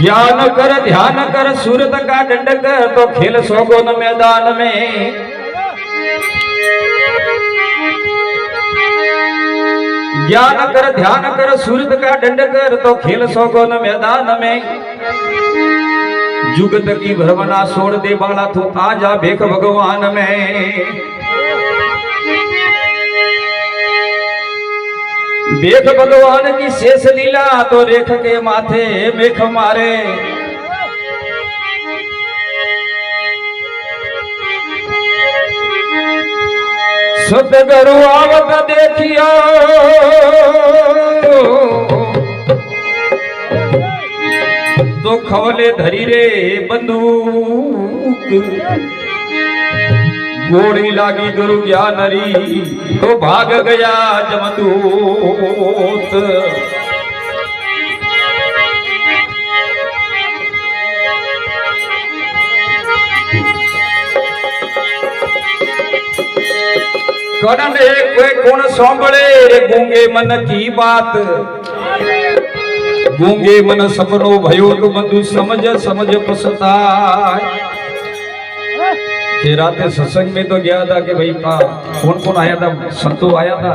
ज्ञान कर ध्यान कर सूरत का दंड कर तो खेल सोगोन मैदान में। ज्ञान कर ध्यान कर सूरत का दंड कर तो खेल सोगोन मैदान में। जुगत की भ्रमना छोड़ दे बाला तू आजा भेख भगवान में। भेख भगवान की शेष लीला तो रेख के माथे मेख मारे। सतगुरु आवत देखियो तो खवले धरी रे बंदूक। गोली लागी गुरु ज्ञानरी तो भाग गया जमदूत। करण कोई कौन सांभळे रे गूंगे मन की बात। गूंगे मन सपनो भयो तो बंधु समझ समझ पछताए। रात सत्संग में तो गया था कि भाई कौन कौन आया था, संतो आया था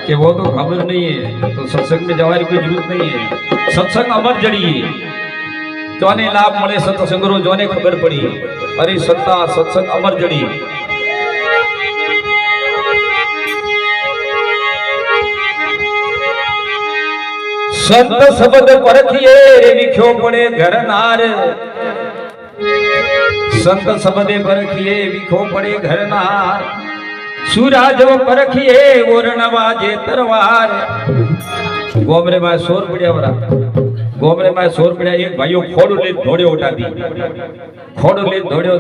कि वो तो खबर नहीं है, तो सत्संग में जाने की जरूरत नहीं है। सत्संग अमर जड़ी है, जोने लाभ मिले सत्संग रो जोने खबर पड़ी। अरे सत्ता सत्संग अमर जड़ी। संत शब्द परखिए रे विख्यो पड़े घर नार। संत शब्दे परखिए विखो पड़े घर नार। सूरज परखिए ओरण बाजे तरवार। गोमरे में शोर पड़िया वरा, गोमरे में शोर पड़िया। एक भाईओ खोड़ ले दौड़ो उठा दी, खोड़ ले दौड़ो।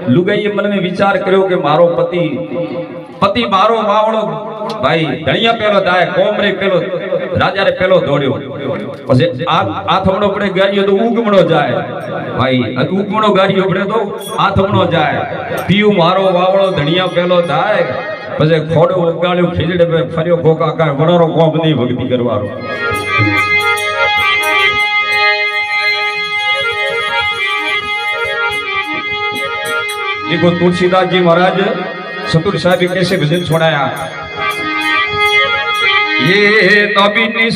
लुगाई मन में विचार करो कि मारो पति मारो मावड़ो भाई धनिया पेलो दाय कोमरे पेलो राजा रे पेलो दौड़ो। પછી આથમણો પડે ગાડીઓ તો ઉગમણો જાય ભાઈ, ઉગમણો ગાડીઓ પડે તો આથમણો જાય। પીયું મારો વાવળો ધણિયા પેલો થાય પછી ખોડો ઉગાડ્યો ખીજડે પે ફર્યો કોકા કા વણરો કોમ નહીં ભક્તિ કરવાનો। देखो तुलसीदास जी महाराज सतुर साहब कैसे भजन सुनाया। ये नबीनी